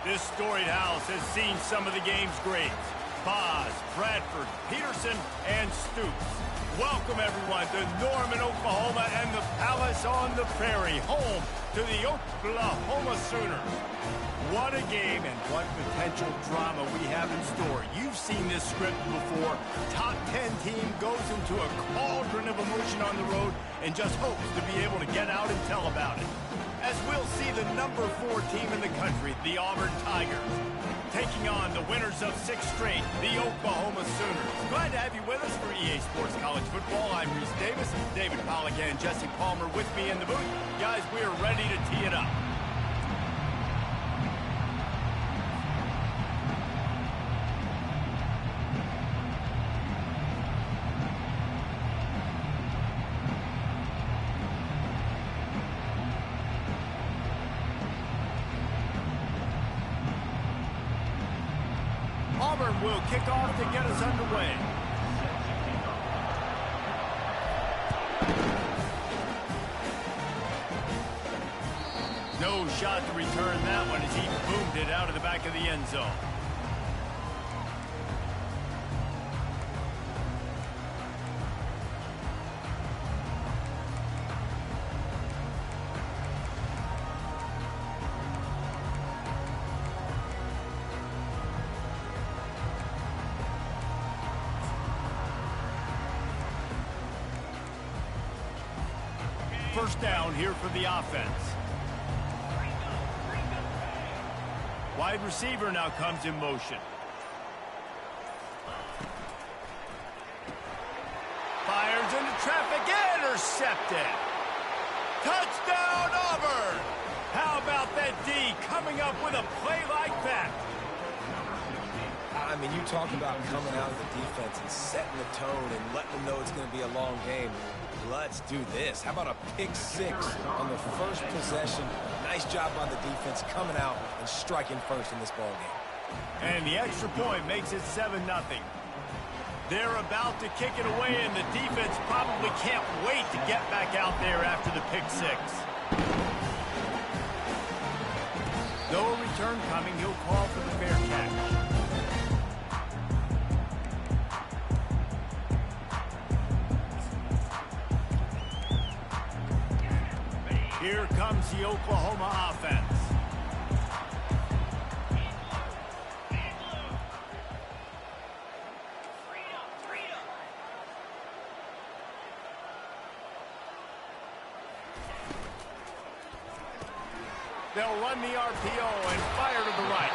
This storied house has seen some of the game's greats. Boz, Bradford, Peterson, and Stoops. Welcome, everyone, to Norman, Oklahoma, and the Palace on the Prairie, home to the Oklahoma Sooners. What a game and what potential drama we have in store. You've seen this script before. Top 10 team goes into a cauldron of emotion on the road and just hopes to be able to get out and tell about it. As we'll see the number 4 team in the country, the Auburn Tigers, taking on the winners of 6 straight, the Oklahoma Sooners. Glad to have you with us for EA Sports College Football. I'm Reese Davis, David Pollack and Jesse Palmer with me in the booth. Guys, we are ready to tee it up. Auburn will kick off to get us underway. No shot to return that one as he boomed it out of the back of the end zone. First down here for the offense. Wide receiver now comes in motion. Fires into traffic, intercepted. Touchdown, Auburn! How about that D coming up with a play like that? I mean, you talk about coming out of the defense and setting the tone and letting them know it's going to be a long game. Let's do this. How about a pick 6 on the first possession? Nice job by the defense coming out and striking first in this ball game. And the extra point makes it 7-0. They're about to kick it away, and the defense probably can't wait to get back out there after the pick 6. No return coming. He'll call for the fair catch. Here comes the Oklahoma offense. They'll run the RPO and fire to the right.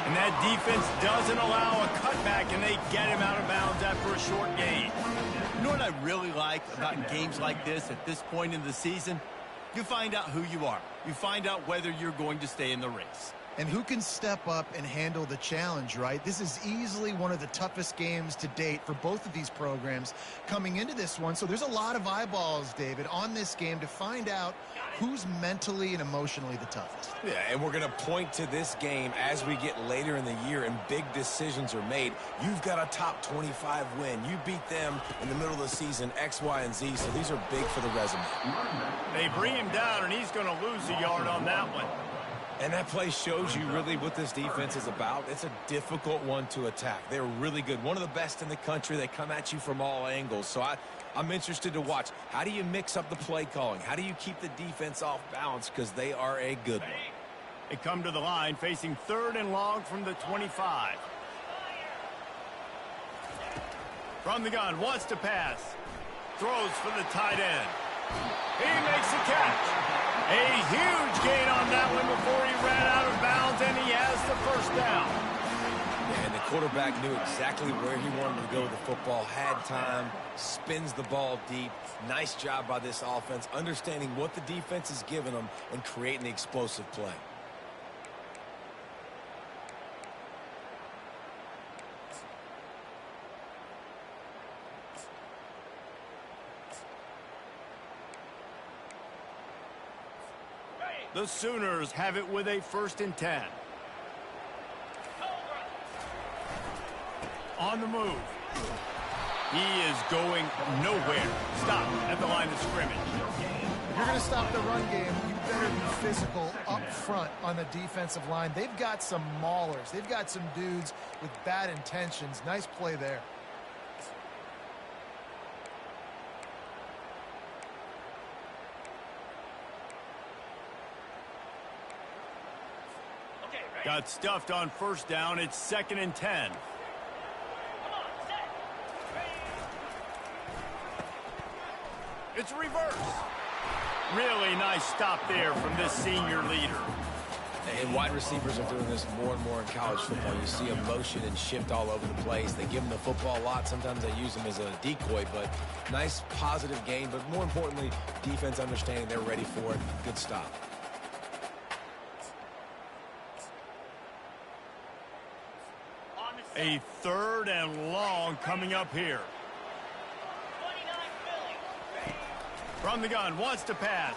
And that defense doesn't allow a cutback, and they get him out of bounds after a short gain. You know what I really like about games like this at this point in the season? You find out who you are. You find out whether you're going to stay in the race. And who can step up and handle the challenge, right? This is easily one of the toughest games to date for both of these programs coming into this one. So there's a lot of eyeballs, David, on this game to find out who's mentally and emotionally the toughest. Yeah, and we're going to point to this game as we get later in the year and big decisions are made. You've got a top 25 win. You beat them in the middle of the season, X, Y, and Z, so these are big for the resume. They bring him down, and he's going to lose a yard on that one. And that play shows you really what this defense is about. It's a difficult one to attack. They're really good. One of the best in the country. They come at you from all angles. So I'm interested to watch. How do you mix up the play calling? How do you keep the defense off balance? Because they are a good one. They come to the line facing 3rd and long from the 25. From the gun, wants to pass. Throws for the tight end. He makes the catch. A huge gain on that one before he ran out of bounds, and he has the first down. And the quarterback knew exactly where he wanted to go with the football, had time, spins the ball deep. Nice job by this offense, understanding what the defense is giving them and creating the explosive play. The Sooners have it with a 1st and 10. On the move. He is going nowhere. Stop at the line of scrimmage. If you're going to stop the run game, you better be physical up front on the defensive line. They've got some maulers. They've got some dudes with bad intentions. Nice play there. Got stuffed on first down. It's 2nd and 10. It's a reverse. Really nice stop there from this senior leader. And wide receivers are doing this more and more in college football. You see them motion and shift all over the place. They give them the football a lot. Sometimes they use them as a decoy, but nice positive gain. But more importantly, defense understanding they're ready for it. Good stop. A 3rd and long coming up here. From the gun, wants to pass.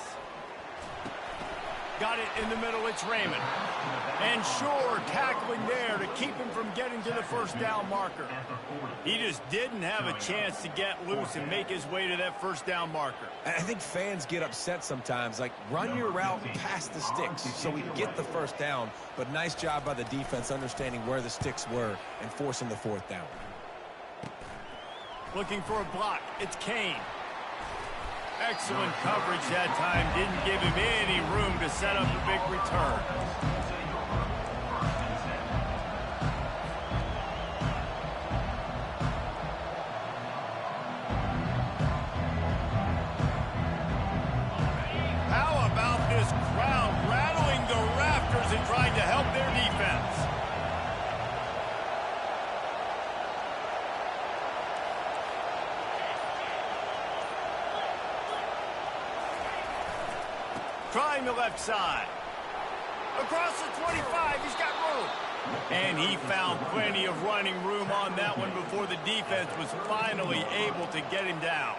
Got it in the middle, it's Raymond. And sure, tackling there to keep him from getting to the first down marker. He just didn't have a chance to get loose and make his way to that first down marker. I think fans get upset sometimes, like run your route past the sticks so we get the first down, but nice job by the defense understanding where the sticks were and forcing the 4th down. Looking for a block, it's Kane. Excellent coverage that time. Didn't give him any room to set up a big return. How about this crowd rattling the rafters and trying to help their defense? Trying the left side. Across the 25, he's got room. And he found plenty of running room on that one before the defense was finally able to get him down.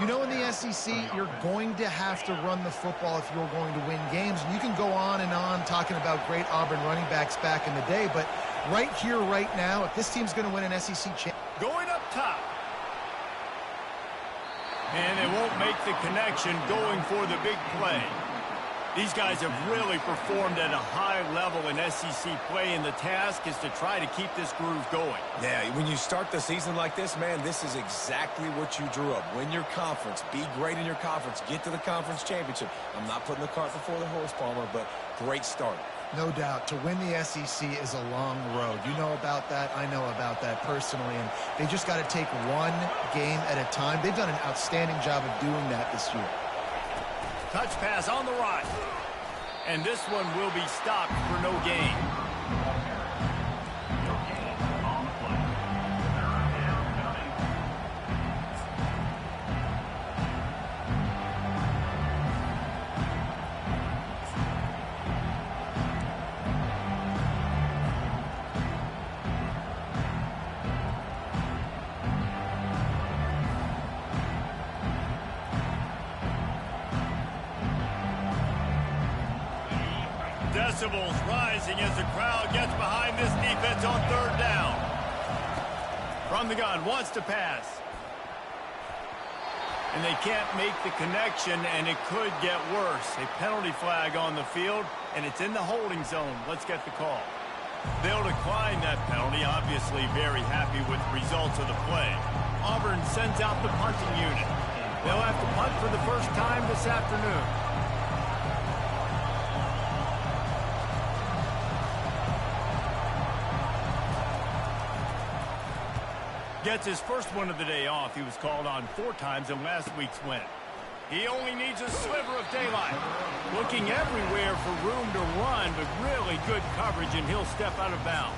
You know, in the SEC, you're going to have to run the football if you're going to win games. And you can go on and on talking about great Auburn running backs back in the day, but right here, right now, if this team's going to win an SEC championship. Going up top. And they won't make the connection going for the big play. These guys have really performed at a high level in SEC play, and the task is to try to keep this groove going. Yeah, when you start the season like this, man, this is exactly what you drew up. Win your conference. Be great in your conference. Get to the conference championship. I'm not putting the cart before the horse, Palmer, but great start. No doubt. To win the SEC is a long road. You know about that. I know about that personally. And they just got to take one game at a time. They've done an outstanding job of doing that this year. Touch pass on the right. And this one will be stopped for no gain. Decibels rising as the crowd gets behind this defense on 3rd down. From the gun, wants to pass. And they can't make the connection, and it could get worse. A penalty flag on the field, and it's in the holding zone. Let's get the call. They'll decline that penalty, obviously very happy with the results of the play. Auburn sends out the punting unit. They'll have to punt for the first time this afternoon. Gets his first one of the day off. He was called on 4 times in last week's win. He only needs a sliver of daylight. Looking everywhere for room to run, but really good coverage, and he'll step out of bounds.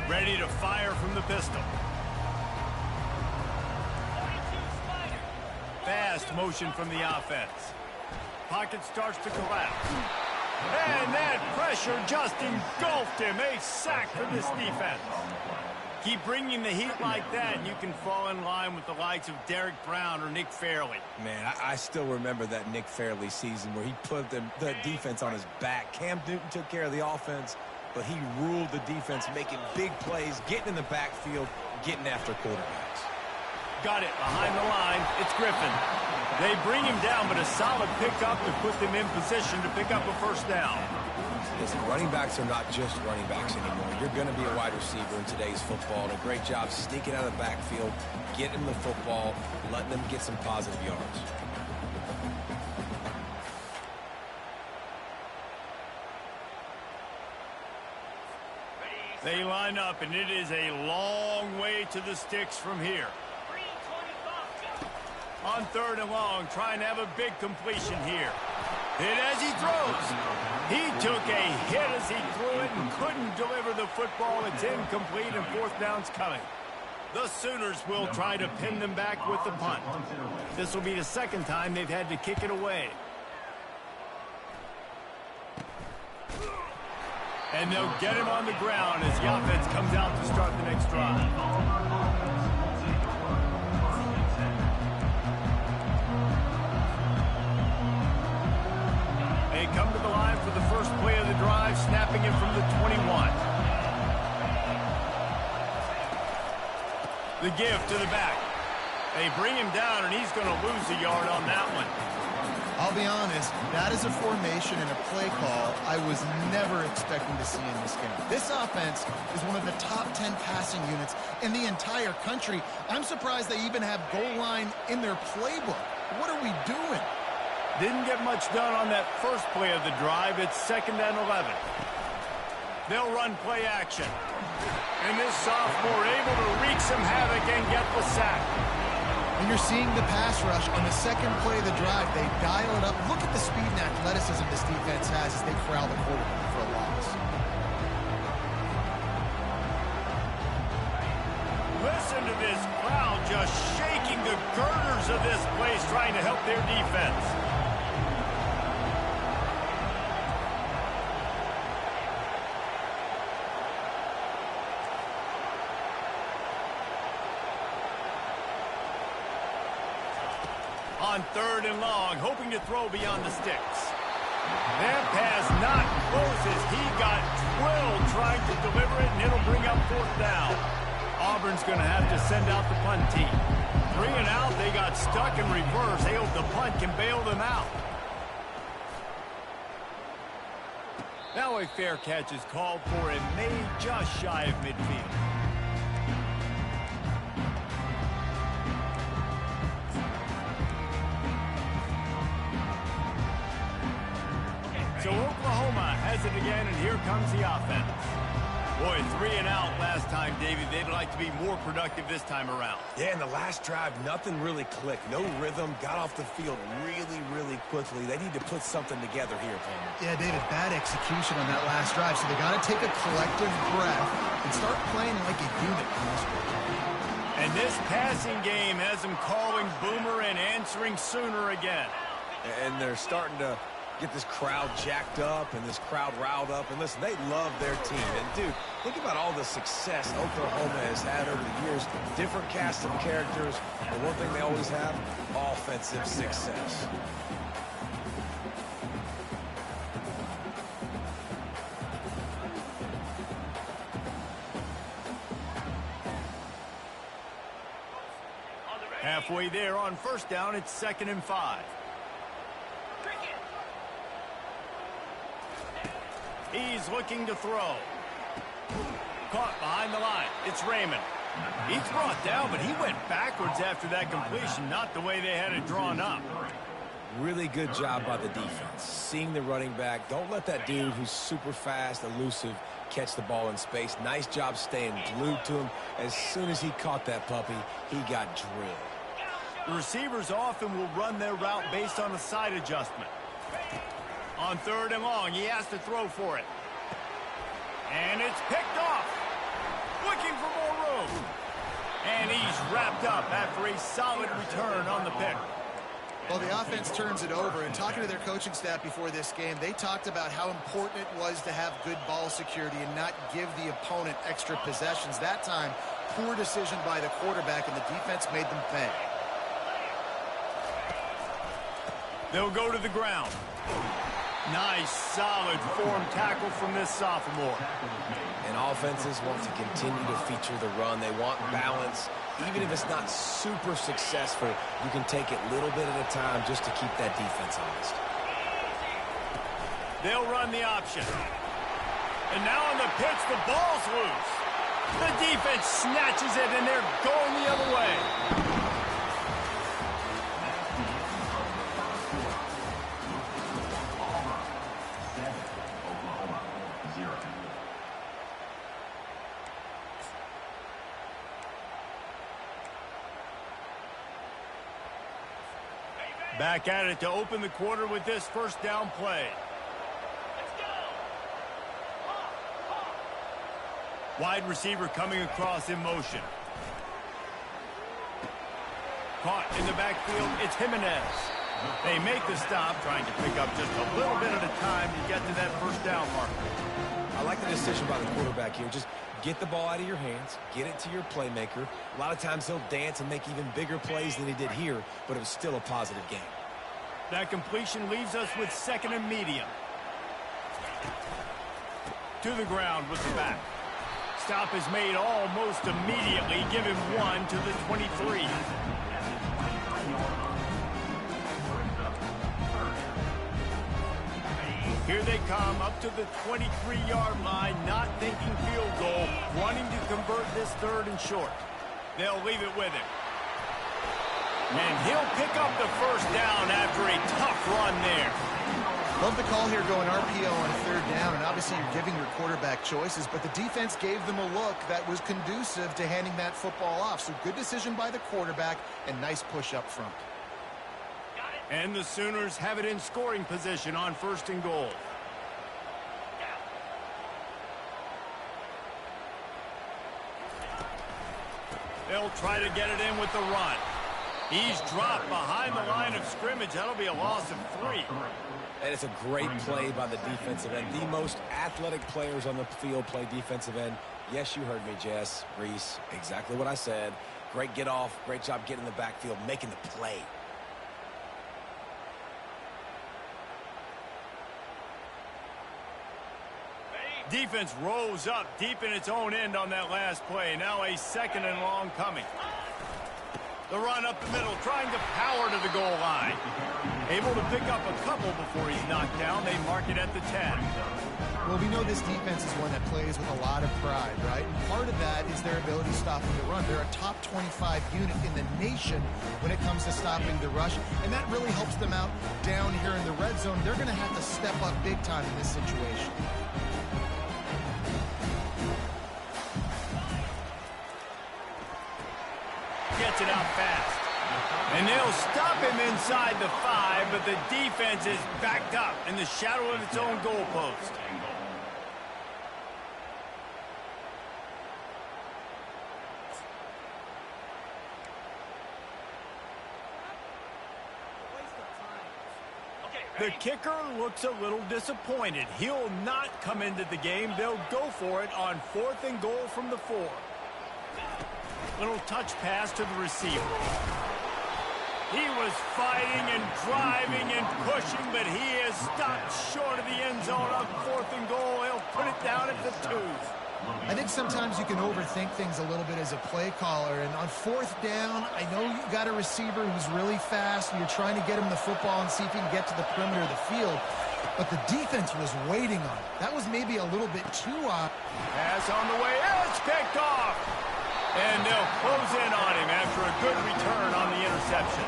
Ready to fire from the pistol. Fast motion from the offense. Pocket starts to collapse. And that pressure just engulfed him. A sack for this defense. Keep bringing the heat like that, and you can fall in line with the likes of Derek Brown or Nick Fairley. Man, I still remember that Nick Fairley season where he put the defense on his back. Cam Newton took care of the offense, but he ruled the defense, making big plays, getting in the backfield, getting after quarterbacks. Got it behind the line. It's Griffin. They bring him down, but a solid pickup to put them in position to pick up a first down. Listen, running backs are not just running backs anymore. You're going to be a wide receiver in today's football. And a great job sneaking out of the backfield, getting the football, letting them get some positive yards. They line up, and it is a long way to the sticks from here. On 3rd and long, trying to have a big completion here. Hit as he throws. He took a hit as he threw it and couldn't deliver the football. It's incomplete, and 4th down's coming. The Sooners will try to pin them back with the punt. This will be the 2nd time they've had to kick it away. And they'll get him on the ground as the offense comes out to start the next drive. They come to the line for the first play of the drive, snapping it from the 21. The give to the back. They bring him down, and he's going to lose a yard on that one. I'll be honest, that is a formation and a play call I was never expecting to see in this game. This offense is one of the top 10 passing units in the entire country. I'm surprised they even have goal line in their playbook. What are we doing? Didn't get much done on that first play of the drive. It's 2nd and 11. They'll run play action. And this sophomore able to wreak some havoc and get the sack. And you're seeing the pass rush on the 2nd play of the drive. They dial it up. Look at the speed and athleticism this defense has as they corral the quarterback for a loss. Listen to this crowd just shaking the girders of this place, trying to help their defense. On 3rd and long, hoping to throw beyond the sticks. That pass not close as he got drilled trying to deliver it, and it'll bring up 4th down. Auburn's going to have to send out the punt team. 3 and out, they got stuck in reverse. They hope the punt can bail them out. Now a fair catch is called for and made just shy of midfield. So Oklahoma has it again, and here comes the offense. Boy, 3 and out last time, David. They'd like to be more productive this time around. Yeah, in the last drive, nothing really clicked. No rhythm, got off the field really quickly. They need to put something together here, Palmer. Yeah, David, bad execution on that last drive, so they got to take a collective breath and start playing like a unit. And this passing game has them calling Boomer and answering Sooner again. And they're starting to get this crowd jacked up and this crowd riled up. And listen, they love their team. And, dude, think about all the success Oklahoma has had over the years. Different cast of characters. But one thing they always have, offensive success. Halfway there on 1st down, it's 2nd and 5. He's looking to throw. Caught behind the line. It's Raymond. He's brought down, but he went backwards after that completion, not the way they had it drawn up. Really good job by the defense. Seeing the running back. Don't let that dude who's super fast, elusive, catch the ball in space. Nice job staying glued to him. As soon as he caught that puppy, he got drilled. The receivers often will run their route based on a side adjustment. On 3rd and long, he has to throw for it. And it's picked off. Looking for more room. And he's wrapped up after a solid return on the pick. Well, the offense turns it over, and talking to their coaching staff before this game, they talked about how important it was to have good ball security and not give the opponent extra possessions. That time, poor decision by the quarterback, and the defense made them pay. They'll go to the ground. Nice, solid form tackle from this sophomore. And offenses want to continue to feature the run. They want balance. Even if it's not super successful, you can take it little bit at a time just to keep that defense honest. They'll run the option. And now on the pitch, the ball's loose. The defense snatches it, and they're going the other way. Back at it to open the quarter with this first down play. Wide receiver coming across in motion. Caught in the backfield, it's Jimenez. They make the stop, trying to pick up just a little bit at a time to get to that first down marker. I like the decision by the quarterback here. Just get the ball out of your hands, get it to your playmaker. A lot of times he'll dance and make even bigger plays than he did here, but it was still a positive game. That completion leaves us with second and medium. To the ground with the back. Stop is made almost immediately. Give him 1 to the 23. Here they come up to the 23-yard line, not thinking field goal, wanting to convert this third and short. They'll leave it with him. And he'll pick up the first down after a tough run there. Love the call here going RPO on third down, and obviously you're giving your quarterback choices, but the defense gave them a look that was conducive to handing that football off. So good decision by the quarterback and nice push up front. And the Sooners have it in scoring position on first and goal. They'll try to get it in with the run. He's dropped behind the line of scrimmage. That'll be a loss of 3. And it's a great play by the defensive end. The most athletic players on the field play defensive end. Yes, you heard me, Jess, Reese. Exactly what I said. Great get off. Great job getting in the backfield, making the play. Defense rose up deep in its own end on that last play. Now a second and long coming. The run up the middle, trying to power to the goal line. Able to pick up a couple before he's knocked down. They mark it at the 10. Well, we know this defense is one that plays with a lot of pride, right? And part of that is their ability stopping the run. They're a top 25 unit in the nation when it comes to stopping the rush, and that really helps them out down here in the red zone. They're going to have to step up big time in this situation. Gets it out fast. And they'll stop him inside the 5, but the defense is backed up in the shadow of its own goalpost. The kicker looks a little disappointed. He'll not come into the game. They'll go for it on 4th and goal from the 4. Little touch pass to the receiver. He was fighting and driving and pushing, but he is stopped short of the end zone on 4th and goal. He'll put it down at the 2. I think sometimes you can overthink things a little bit as a play caller, and on 4th down, I know you got a receiver who's really fast, and you're trying to get him the football and see if he can get to the perimeter of the field, but the defense was waiting on it. That was maybe a little bit too odd. Pass on the way. It's picked off. And they'll close in on him after a good return on the interception.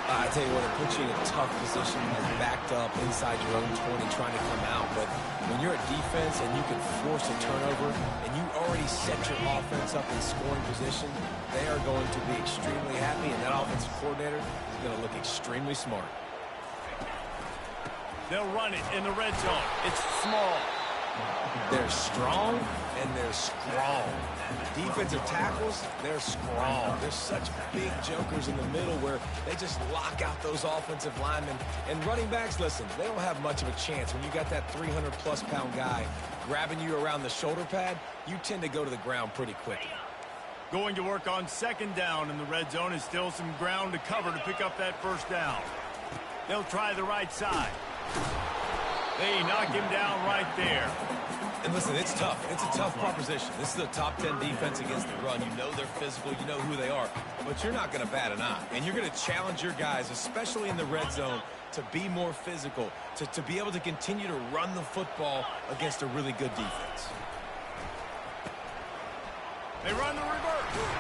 I tell you what, it puts you in a tough position. You're backed up inside your own 20 trying to come out. But when you're a defense and you can force a turnover and you already set your offense up in scoring position, they are going to be extremely happy, and that offensive coordinator is going to look extremely smart. They'll run it in the red zone. It's small. They're strong, and they're strong. Defensive tackles, they're strong. They're such big jokers in the middle where they just lock out those offensive linemen. And running backs, listen, they don't have much of a chance. When you got that 300-plus pound guy grabbing you around the shoulder pad, you tend to go to the ground pretty quickly. Going to work on second down in the red zone is still some ground to cover to pick up that first down. They'll try the right side. They knock him down right there. And listen, it's tough. It's a tough proposition. This is a top 10 defense against the run. You know they're physical. You know who they are. But you're not going to bat an eye. And you're going to challenge your guys, especially in the red zone, to be more physical, to be able to continue to run the football against a really good defense. They run the reverse.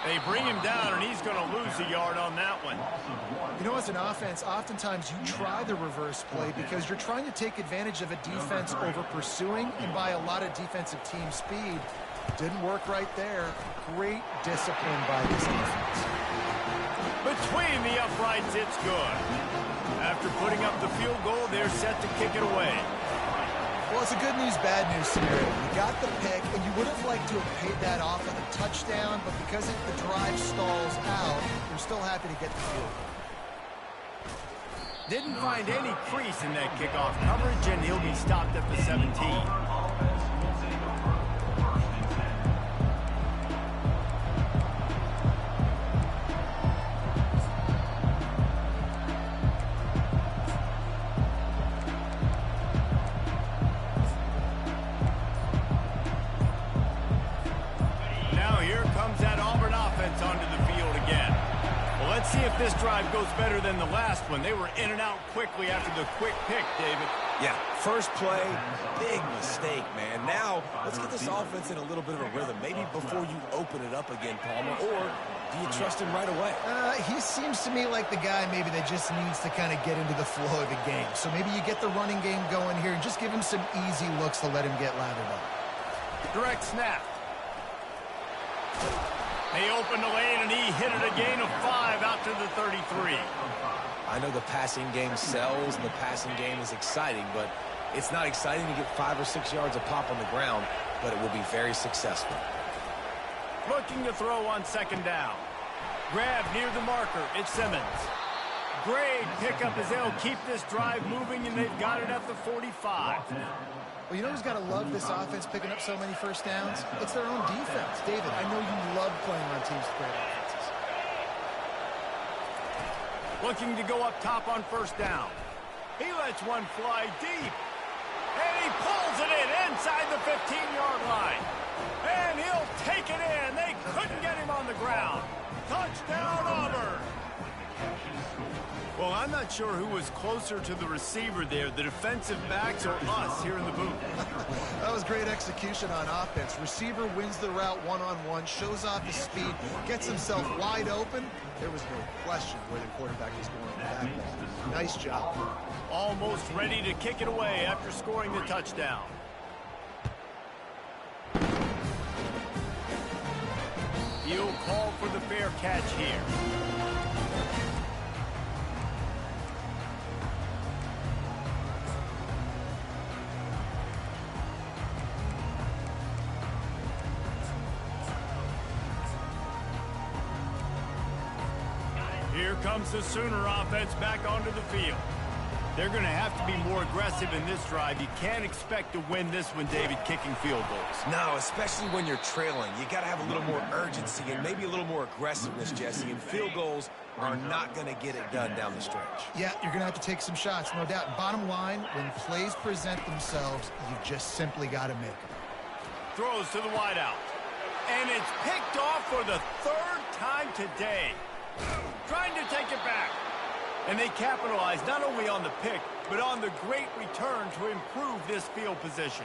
They bring him down, and he's going to lose a yard on that one. You know, as an offense, oftentimes you try the reverse play because you're trying to take advantage of a defense over pursuing and by a lot of defensive team speed. Didn't work right there. Great discipline by this defense. Between the uprights, it's good. After putting up the field goal, they're set to kick it away. Well, it's a good news, bad news scenario. You got the pick, and you would have liked to have paid that off with a touchdown, but because the drive stalls out, you're still happy to get the field goal. Didn't find any crease in that kickoff coverage, and he'll be stopped at the 17. Now here comes that Auburn offense onto the field again. Well, let's see if this drive goes better than the last one. They were in and out quickly after the quick pick, David. Yeah, first play, big mistake, man. Now, let's get this offense in a little bit of a rhythm. Maybe before you open it up again, Palmer, or do you trust him right away? He seems to me like the guy maybe that just needs to kind of get into the flow of the game. So maybe you get the running game going here and just give him some easy looks to let him get lathered up. Direct snap. They opened the lane, and he hit it a gain of 5 out to the 33. I know the passing game sells, and the passing game is exciting, but it's not exciting to get 5 or 6 yards a pop on the ground, but it will be very successful. Looking to throw on second down. Grab near the marker. It's Simmons. Great pickup as they'll keep this drive moving, and they've got it at the 45. Well, you know who's got to love this offense picking up so many first downs? It's their own defense. David, I know you love playing on teams with great offenses. Looking to go up top on first down. He lets one fly deep. And he pulls it in inside the 15-yard line. And he'll take it in. They couldn't get him on the ground. Touchdown, Auburn. Well, I'm not sure who was closer to the receiver there, the defensive backs or us here in the booth. That was great execution on offense. Receiver wins the route one-on-one, shows off his speed, gets himself wide open. There was no question where the quarterback was going with that ball. Nice job. Almost ready to kick it away after scoring the touchdown. He'll call for the fair catch here. Here comes the Sooner offense back onto the field. They're going to have to be more aggressive in this drive. You can't expect to win this one, David, kicking field goals. No, especially when you're trailing. You got to have a little more urgency and maybe a little more aggressiveness, Jesse. And field goals are not going to get it done down the stretch. Yeah, you're going to have to take some shots, no doubt. Bottom line, when plays present themselves, you just simply got to make them. Throws to the wideout. And it's picked off for the third time today. Trying to take it back. And they capitalize not only on the pick, but on the great return to improve this field position.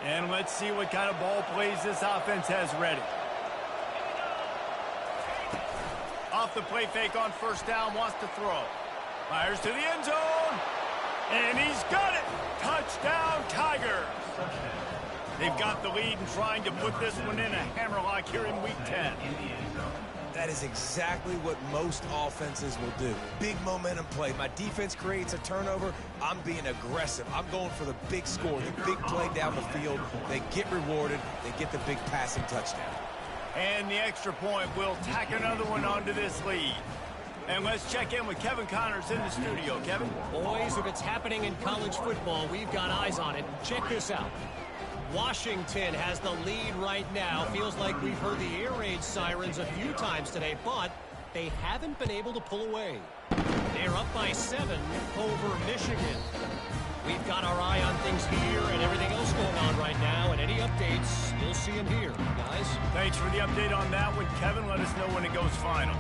And let's see what kind of ball plays this offense has ready. Off the play fake on first down, wants to throw. Fires to the end zone. And he's got it. Touchdown, Tigers. They've got the lead and trying to put this one in a hammerlock here in Week 10. That is exactly what most offenses will do. Big momentum play. My defense creates a turnover. I'm being aggressive. I'm going for the big score, the big play down the field. They get rewarded. They get the big passing touchdown. And the extra point will tack another one onto this lead. And let's check in with Kevin Connors in the studio. Kevin? Boys, if it's happening in college football, we've got eyes on it. Check this out. Washington has the lead right now. Feels like we've heard the air raid sirens a few times today, but they haven't been able to pull away. They're up by 7 over Michigan. We've got our eye on things here and everything else going on right now, and any updates, you'll see them here, guys. Thanks for the update on that one, Kevin. Let us know when it goes final.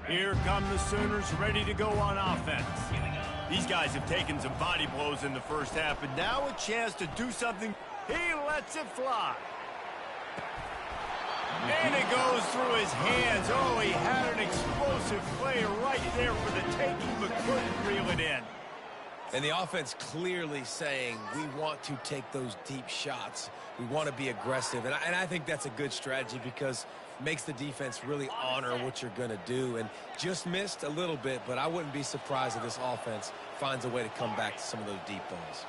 Here come the Sooners, ready to go on offense. These guys have taken some body blows in the first half, but now a chance to do something. He lets it fly. And it goes through his hands. Oh, he had an explosive play right there for the taking, but couldn't reel it in. And the offense clearly saying, we want to take those deep shots. We want to be aggressive. And I think that's a good strategy because it makes the defense really honor what you're going to do. And just missed a little bit, but I wouldn't be surprised if this offense finds a way to come back to some of those deep balls.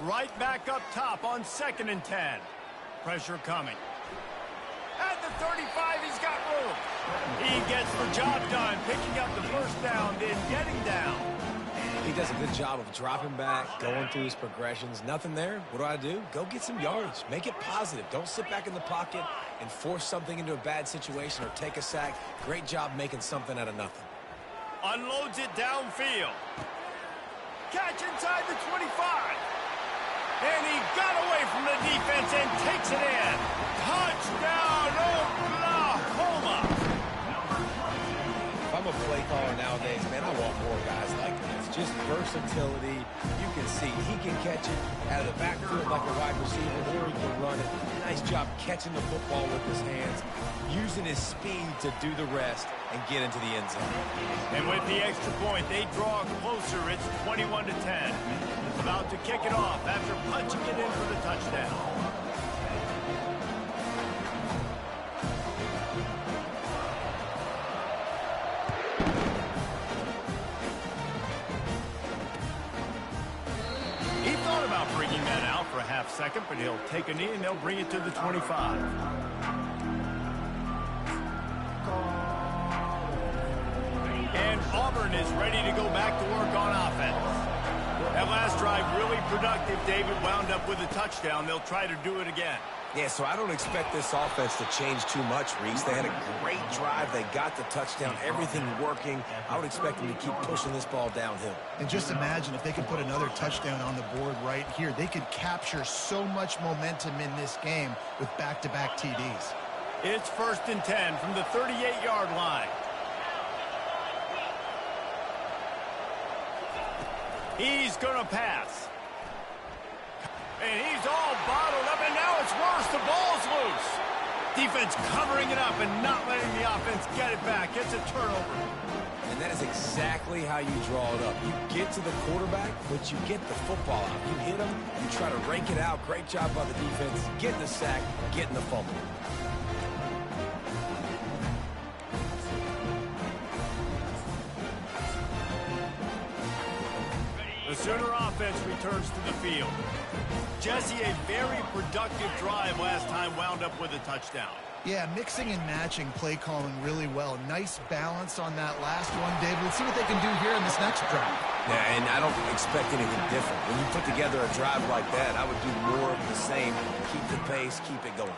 Right back up top on 2nd and 10. Pressure coming. At the 35, he's got room. He gets the job done, picking up the first down, then getting down. He does a good job of dropping back, going through his progressions. Nothing there. What do? Go get some yardage. Make it positive. Don't sit back in the pocket and force something into a bad situation or take a sack. Great job making something out of nothing. Unloads it downfield. Catch inside the 25. And he got away from the defense and takes it in. Touchdown, Oklahoma. If I'm a play caller nowadays, man, I want more guys like this. Just versatility. You can see he can catch it out of the backfield like a wide receiver, or he can run it. Nice job catching the football with his hands, using his speed to do the rest and get into the end zone. And with the extra point, they draw closer. It's 21-10. About to kick it off after punching it in for the touchdown. He thought about bringing that out for a half second, but he'll take a knee and they'll bring it to the 25. And Auburn is ready to go back to work on offense. That last drive really productive. David wound up with a touchdown. They'll try to do it again. Yeah, so I don't expect this offense to change too much, Reese. They had a great drive. They got the touchdown. Everything working. I would expect them to keep pushing this ball downhill. And just imagine if they could put another touchdown on the board right here. They could capture so much momentum in this game with back-to-back TDs. It's 1st and 10 from the 38-yard line. He's going to pass. And he's all bottled up, and now it's worse. The ball's loose. Defense covering it up and not letting the offense get it back. It's a turnover. And that is exactly how you draw it up. You get to the quarterback, but you get the football out. You hit him, you try to rake it out. Great job by the defense. Getting the sack, getting the fumble. The Sooner offense returns to the field. Jesse, a very productive drive last time, wound up with a touchdown. Yeah, mixing and matching play calling really well. Nice balance on that last one, David. Let's see what they can do here in this next drive. Yeah, and I don't expect anything different. When you put together a drive like that, I would do more of the same. Keep the pace, keep it going.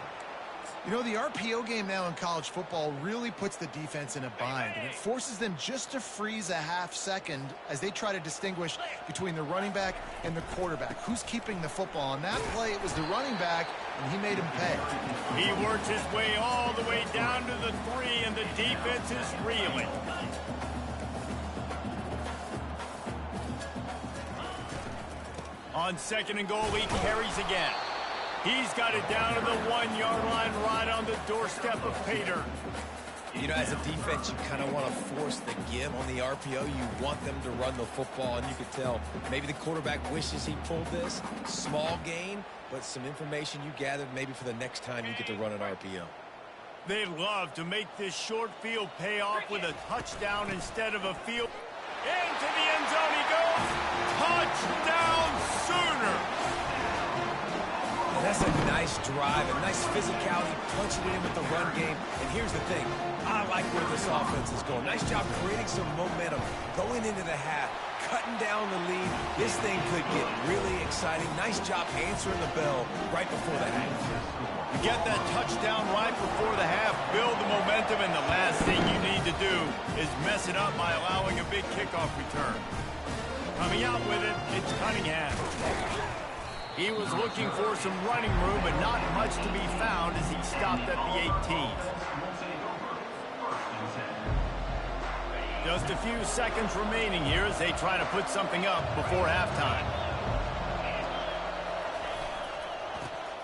You know, the RPO game now in college football really puts the defense in a bind, and it forces them just to freeze a half second as they try to distinguish between the running back and the quarterback. Who's keeping the football? On that play, it was the running back, and he made him pay. He worked his way all the way down to the 3, and the defense is reeling. On 2nd and goal, he carries again. He's got it down to the 1-yard line right on the doorstep of pay dirt. You know, as a defense, you kind of want to force the give on the RPO. You want them to run the football, and you can tell maybe the quarterback wishes he pulled this. Small gain, but some information you gathered maybe for the next time you get to run an RPO. They'd love to make this short field pay off with a touchdown instead of a field. Into the end zone he goes. Touchdown Sooner. And that's a nice drive, a nice physicality, punching it in with the run game. And here's the thing. I like where this offense is going. Nice job creating some momentum, going into the half, cutting down the lead. This thing could get really exciting. Nice job answering the bell right before the half. You get that touchdown right before the half, build the momentum, and the last thing you need to do is mess it up by allowing a big kickoff return. Coming out with it, it's Cunningham. He was looking for some running room, but not much to be found as he stopped at the 18. Just a few seconds remaining here as they try to put something up before halftime.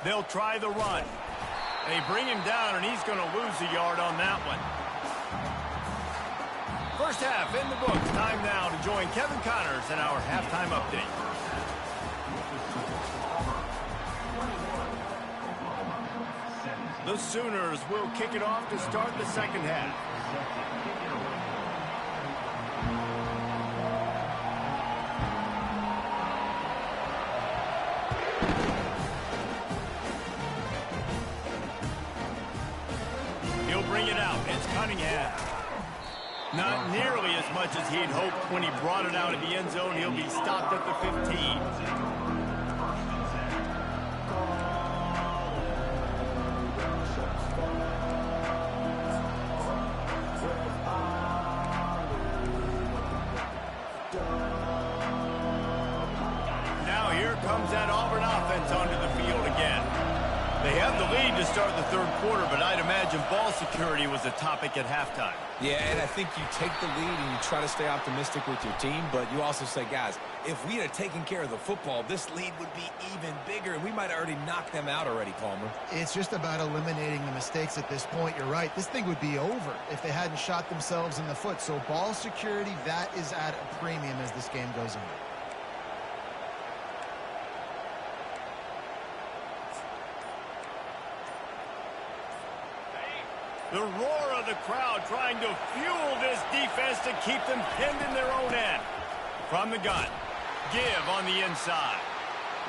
They'll try the run. They bring him down, and he's going to lose a yard on that one. First half in the books. Time now to join Kevin Connors in our halftime update. The Sooners will kick it off to start the second half. He'll bring it out. It's Cunningham. Not nearly as much as he'd hoped when he brought it out of the end zone. He'll be stopped at the 15. Comes that Auburn offense onto the field again. They have the lead to start the third quarter, but I'd imagine ball security was a topic at halftime. Yeah, and I think you take the lead and you try to stay optimistic with your team, but you also say, guys, if we had taken care of the football, this lead would be even bigger, and we might have already knocked them out already, Palmer. It's just about eliminating the mistakes at this point. You're right. This thing would be over if they hadn't shot themselves in the foot. So ball security, that is at a premium as this game goes on. The roar of the crowd trying to fuel this defense to keep them pinned in their own end. From the gun, give on the inside.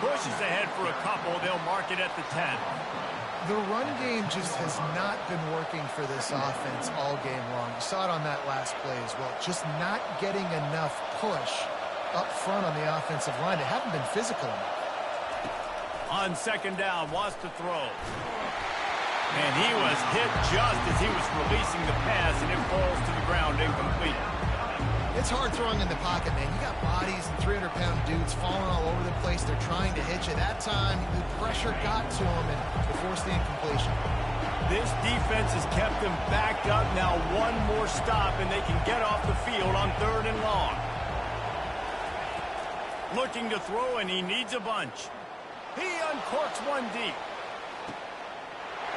Pushes ahead for a couple. They'll mark it at the 10. The run game just has not been working for this offense all game long. You saw it on that last play as well. Just not getting enough push up front on the offensive line. They haven't been physical enough. On second down, wants to throw. And he was hit just as he was releasing the pass, and it falls to the ground incomplete. It's hard throwing in the pocket, man. You got bodies and 300-pound dudes falling all over the place. They're trying to hit you. That time, the pressure got to him, and it forced the incompletion. This defense has kept them backed up. Now one more stop, and they can get off the field on 3rd and long. Looking to throw, and he needs a bunch. He uncorks one deep.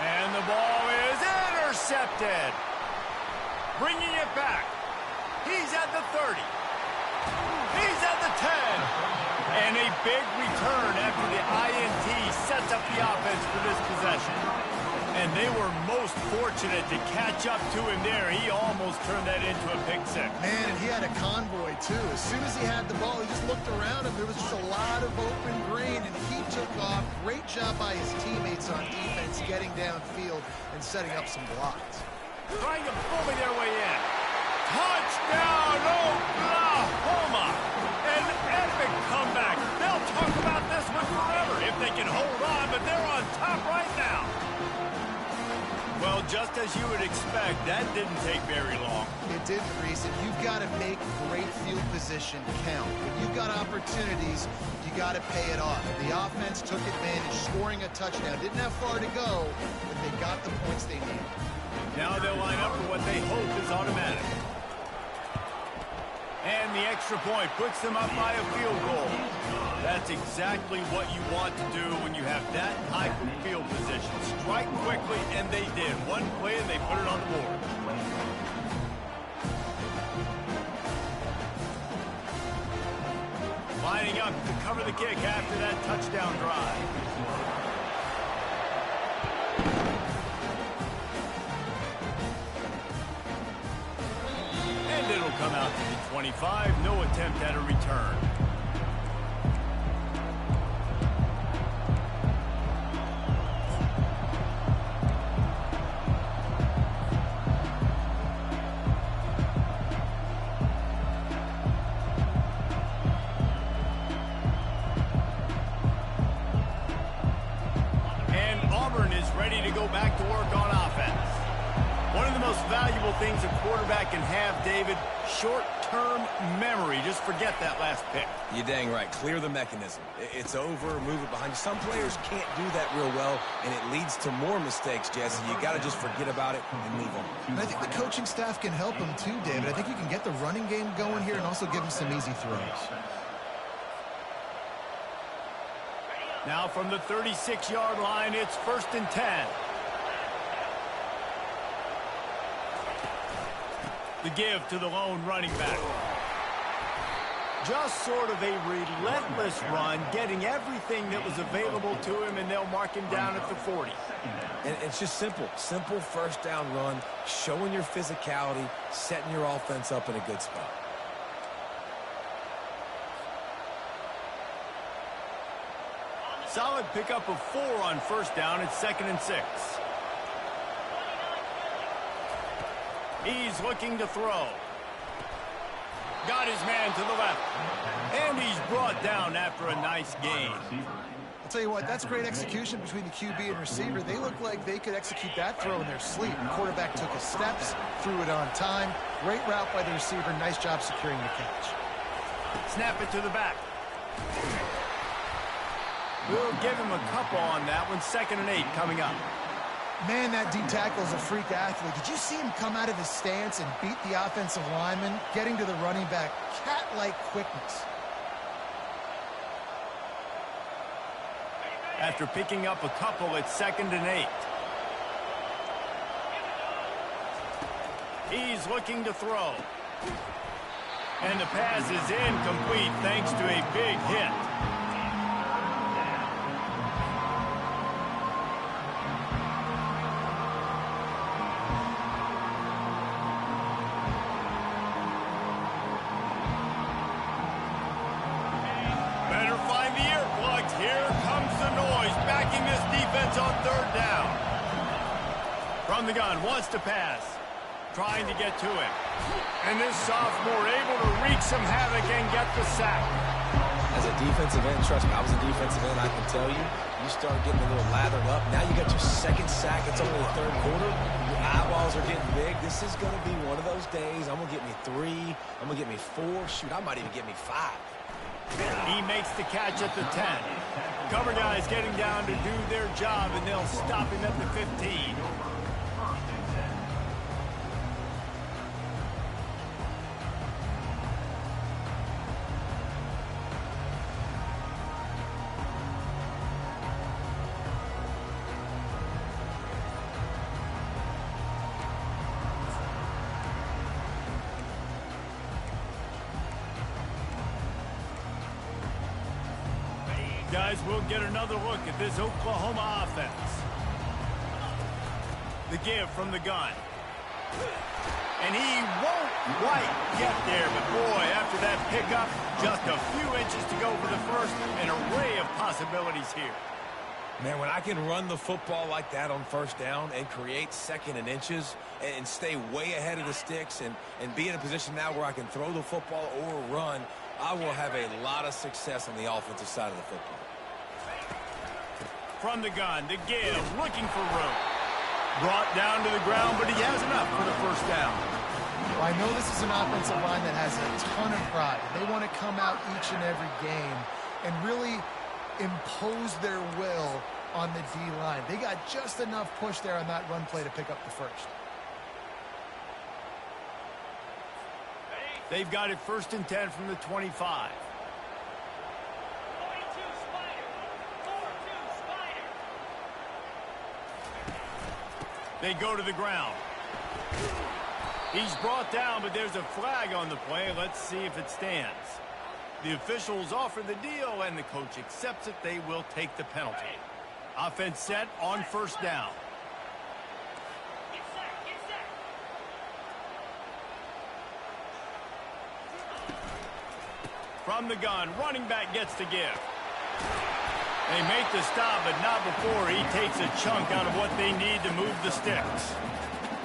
And the ball is intercepted. Bringing it back. He's at the 30. He's at the 10. And a big return after the INT sets up the offense for this possession. And they were most fortunate to catch up to him there. He almost turned that into a pick six. Man, and he had a convoy, too. As soon as he had the ball, he just looked around, and there was just a lot of open green, and he took off. Great job by his teammates on defense getting downfield and setting up some blocks. Trying to bully their way in. Touchdown, Oklahoma! An epic comeback. They'll talk about this one forever if they can hold on, but they're on top right now. Well, just as you would expect, that didn't take very long. It didn't, Reese, and you've got to make great field position count. When you've got opportunities, you got to pay it off. The offense took advantage, scoring a touchdown. Didn't have far to go, but they got the points they needed. Now they'll line up for what they hope is automatic. And the extra point puts them up by a field goal. That's exactly what you want to do when you have that type of field position. Strike quickly, and they did. One play, and they put it on the board. Lining up to cover the kick after that touchdown drive. And it'll come out to the 25. No attempt at a return. Auburn is ready to go back to work on offense. One of the most valuable things a quarterback can have, David, short-term memory. Just forget that last pick. You're dang right. Clear the mechanism. It's over, move it behind you. Some players can't do that real well, and it leads to more mistakes, Jesse. You got to just forget about it and move on. And I think the coaching staff can help him too, David. I think you can get the running game going here and also give him some easy throws. Now from the 36-yard line, it's 1st and 10. The give to the lone running back. Just sort of a relentless run, getting everything that was available to him, and they'll mark him down at the 40. And it's just simple. Simple first down run, showing your physicality, setting your offense up in a good spot. Solid pickup of 4 on 1st down. It's 2nd and 6. He's looking to throw. Got his man to the left. And he's brought down after a nice gain. I'll tell you what, that's great execution between the QB and receiver. They look like they could execute that throw in their sleep. The quarterback took his steps, threw it on time. Great route by the receiver. Nice job securing the catch. Snap it to the back. We'll give him a couple on that one. 2nd and 8 coming up. Man, that D tackle is a freak athlete. Did you see him come out of his stance and beat the offensive lineman, getting to the running back? Cat-like quickness. After picking up a couple, it's 2nd and 8. He's looking to throw. And the pass is incomplete thanks to a big hit. On 3rd down. From the gun, wants to pass. Trying to get to him. And this sophomore able to wreak some havoc and get the sack. As a defensive end, trust me, I was a defensive end, I can tell you, you start getting a little lathered up. Now you got your 2nd sack. It's only the 3rd quarter. Your eyeballs are getting big. This is going to be one of those days. I'm going to get me 3. I'm going to get me 4. Shoot, I might even get me 5. He makes the catch at the 10. Cover guys getting down to do their job, and they'll stop him at the 15. Guys, we'll get another look at this Oklahoma offense. The give from the gun. And he won't quite get there, but boy, after that pickup, just a few inches to go for the first. An array of possibilities here. Man, when I can run the football like that on 1st down and create 2nd and inches and stay way ahead of the sticks and be in a position now where I can throw the football or run, I will have a lot of success on the offensive side of the football. From the gun, the give, looking for room. Brought down to the ground, but he has enough for the 1st down. Well, I know this is an offensive line that has a ton of pride. They want to come out each and every game and really impose their will on the D-line. They got just enough push there on that run play to pick up the 1st. They've got it 1st and 10 from the 25. They go to the ground. He's brought down, but there's a flag on the play. Let's see if it stands. The officials offer the deal, and the coach accepts it. They will take the penalty. Offense set on first down. From the gun, running back gets to give. They make the stop, but not before he takes a chunk out of what they need to move the sticks.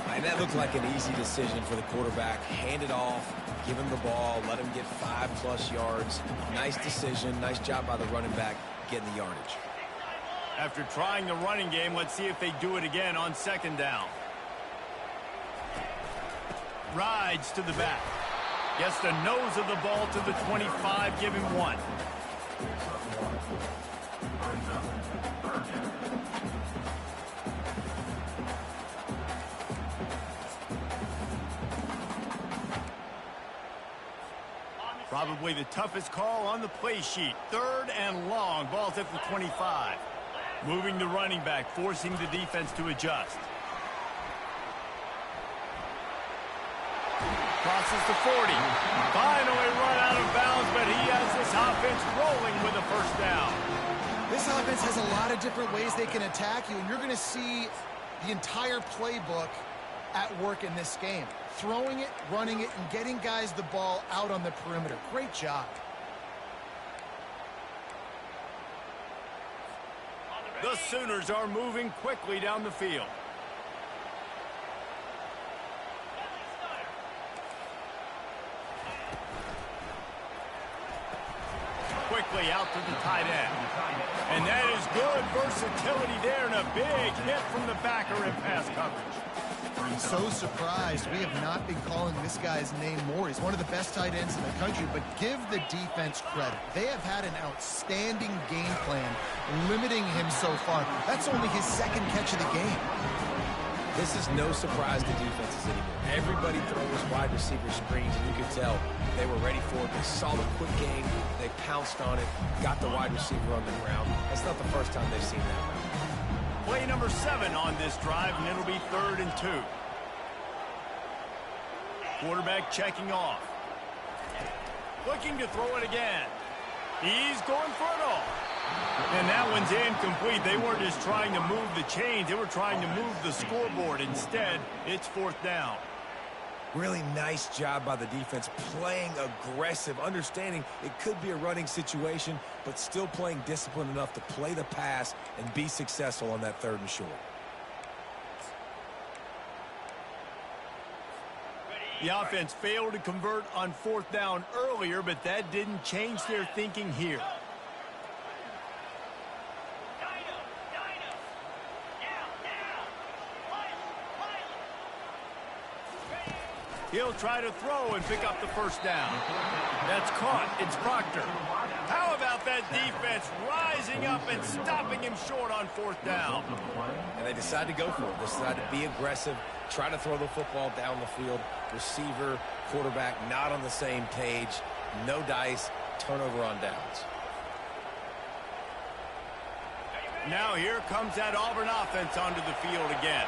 And that looked like an easy decision for the quarterback. Hand it off, give him the ball, let him get 5+ yards. Nice decision, nice job by the running back getting the yardage. After trying the running game, let's see if they do it again on second down. Rides to the back. Gets the nose of the ball to the 25, give him 1. Probably the toughest call on the play sheet. 3rd and long. Ball's at the 25. Moving the running back, forcing the defense to adjust. Crosses the 40. Finally run out of bounds, but he has this offense rolling with a first down. This offense has a lot of different ways they can attack you, and you're going to see the entire playbook at work in this game. Throwing it, running it, and getting guys the ball out on the perimeter. Great job. The Sooners are moving quickly down the field. Quickly out to the tight end. And that is good versatility there, and a big hit from the backer in pass coverage. I'm so surprised we have not been calling this guy's name more. He's one of the best tight ends in the country, but give the defense credit. They have had an outstanding game plan limiting him so far. That's only his 2nd catch of the game. This is no surprise to defenses anymore. Everybody throws wide receiver screens, and you could tell they were ready for it. They saw the quick game. They pounced on it, got the wide receiver on the ground. That's not the first time they've seen that. Play number 7 on this drive, and it'll be 3rd and 2. Quarterback checking off. Looking to throw it again. He's going for it all. And that one's incomplete. They weren't just trying to move the chains. They were trying to move the scoreboard. Instead, it's 4th down. Really nice job by the defense, playing aggressive, understanding it could be a running situation, but still playing disciplined enough to play the pass and be successful on that 3rd and short. The offense failed to convert on 4th down earlier, but that didn't change their thinking here. He'll try to throw and pick up the first down. That's caught. It's Proctor. How about that defense rising up and stopping him short on 4th down? And they decide to go for it. They decide to be aggressive, try to throw the football down the field. Receiver, quarterback, not on the same page. No dice, turnover on downs. Now here comes that Auburn offense onto the field again.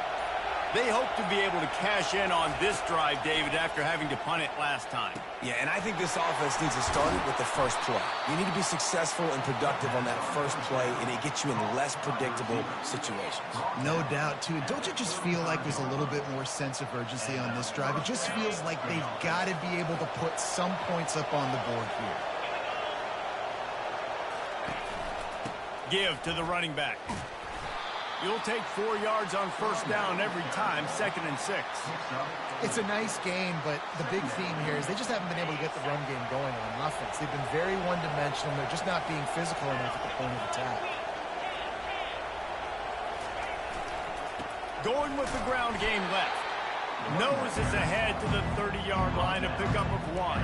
They hope to be able to cash in on this drive, David, after having to punt it last time. Yeah, and I think this offense needs to start it with the first play. You need to be successful and productive on that first play, and it gets you in less predictable situations. No doubt, too. Don't you just feel like there's a little bit more sense of urgency on this drive? It just feels like they've got to be able to put some points up on the board here. Give to the running back. You'll take 4 yards on first down every time, 2nd and 6. It's a nice game, but the big theme here is they just haven't been able to get the run game going on offense. They've been very one-dimensional. They're just not being physical enough at the point of attack. Going with the ground game left. Noses ahead to the 30-yard line, a pickup of 1.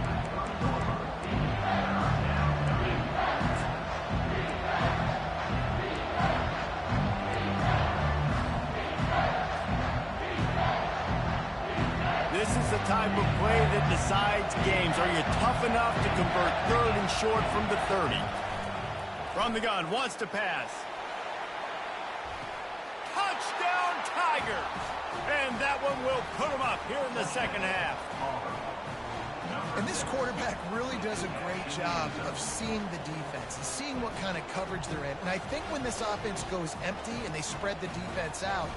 This is the type of play that decides games. Are you tough enough to convert 3rd and short from the 30? From the gun, wants to pass. Touchdown, Tigers! that one will put them up here in the second half. And this quarterback really does a great job of seeing the defense and seeing what kind of coverage they're in. And I think when this offense goes empty and they spread the defense out,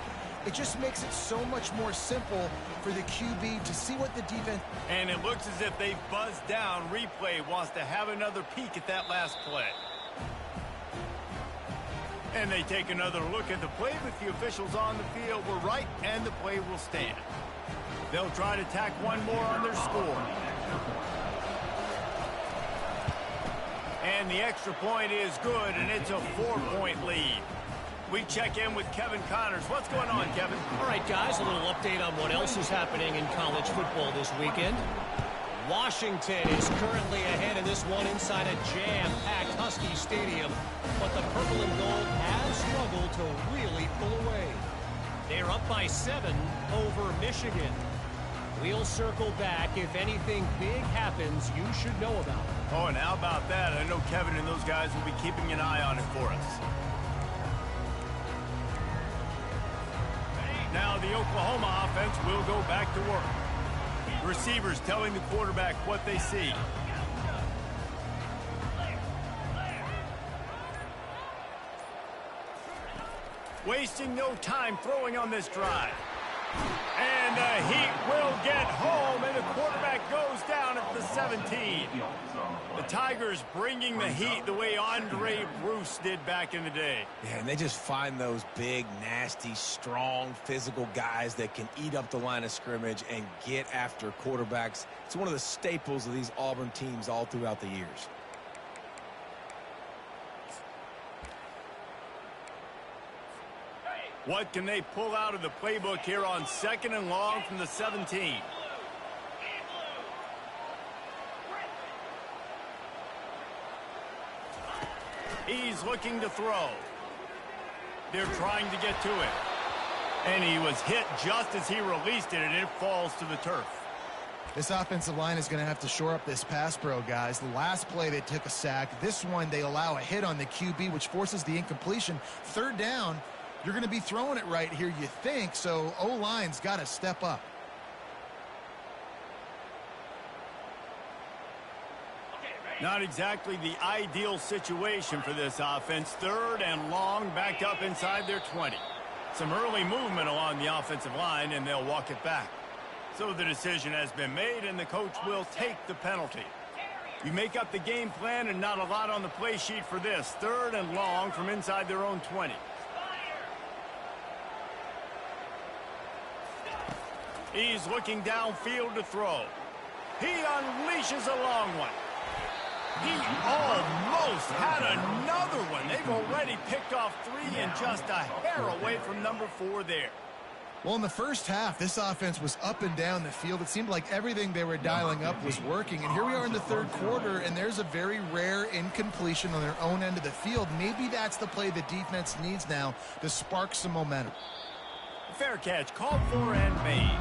it just makes it so much more simple for the QB to see what the defense... And it looks as if they've buzzed down. Replay wants to have another peek at that last play. And they take another look at the play, but the officials on the field were right, and the play will stand. They'll try to tack one more on their score. And the extra point is good, and it's a 4-point lead. We check in with Kevin Connors. What's going on, Kevin? All right, guys, a little update on what else is happening in college football this weekend. Washington is currently ahead in this one inside a jam-packed Husky Stadium, but the purple and gold has struggled to really pull away. They're up by 7 over Michigan. We'll circle back. If anything big happens, you should know about it. Oh, and how about that? I know Kevin and those guys will be keeping an eye on it for us. Now the Oklahoma offense will go back to work. Receivers telling the quarterback what they see. Wasting no time throwing on this drive. And the Heat will get home, and the quarterback goes down at the 17. The Tigers bringing the heat the way Andre Bruce did back in the day. Yeah, and they just find those big, nasty, strong, physical guys that can eat up the line of scrimmage and get after quarterbacks. It's one of the staples of these Auburn teams all throughout the years. What can they pull out of the playbook here on 2nd and long from the 17? He's looking to throw. They're trying to get to it. And he was hit just as he released it, and it falls to the turf. This offensive line is going to have to shore up this pass pro, guys. The last play they took a sack. This one they allow a hit on the QB, which forces the incompletion. 3rd down. You're going to be throwing it right here, you think, so O-line's got to step up. Not exactly the ideal situation for this offense. 3rd and long, backed up inside their 20. Some early movement along the offensive line, and they'll walk it back. So the decision has been made, and the coach will take the penalty. You make up the game plan, and not a lot on the play sheet for this. 3rd and long from inside their own 20. He's looking downfield to throw. He unleashes a long one. He almost had another one. They've already picked off 3 and just a hair away from number 4 there. Well, in the first half, this offense was up and down the field. It seemed like everything they were dialing up was working. And here we are in the 3rd quarter, and there's a very rare incompletion on their own end of the field. Maybe that's the play the defense needs now to spark some momentum. Fair catch, called for and made.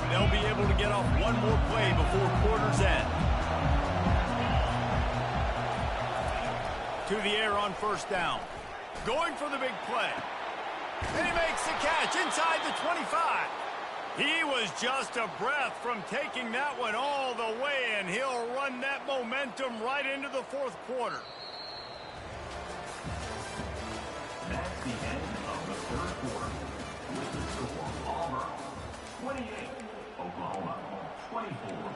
They'll be able to get off one more play before quarter's end. To the air on 1st down. Going for the big play. And he makes the catch inside the 25. He was just a breath from taking that one all the way, and he'll run that momentum right into the 4th quarter. That's the end of the 3rd quarter. With the score, Auburn 28, Oklahoma 24.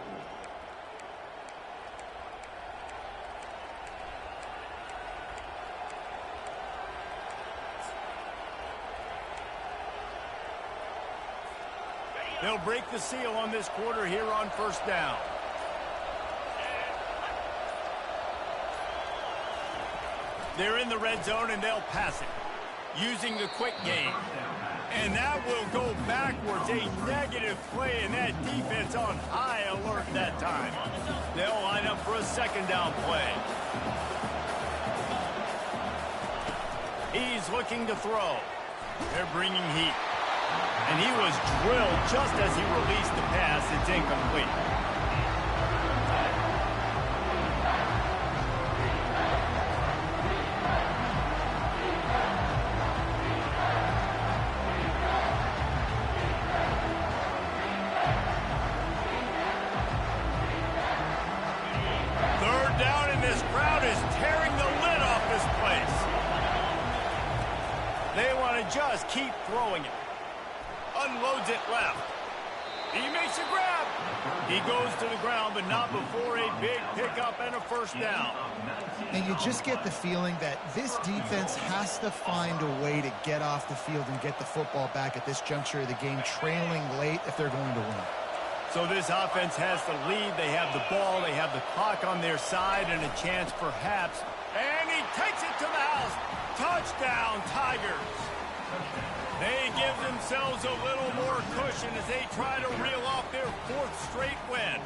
They'll break the seal on this quarter here on 1st down. They're in the red zone, and they'll pass it, using the quick game. And that will go backwards, a negative play, and that defense on high alert that time. They'll line up for a 2nd down play. He's looking to throw. They're bringing heat. And he was drilled just as he released the pass. It's incomplete. Third down, and this crowd is tearing the lid off this place. They want to just keep throwing it. Unloads it left. He makes a grab. He goes to the ground, but not before a big pickup and a first down. And you just get the feeling that this defense has to find a way to get off the field and get the football back at this juncture of the game, trailing late if they're going to win. So this offense has the lead. They have the ball. They have the clock on their side and a chance perhaps. And he takes it to the house. Touchdown, Tigers. They give themselves a little more cushion as they try to reel off their fourth straight win.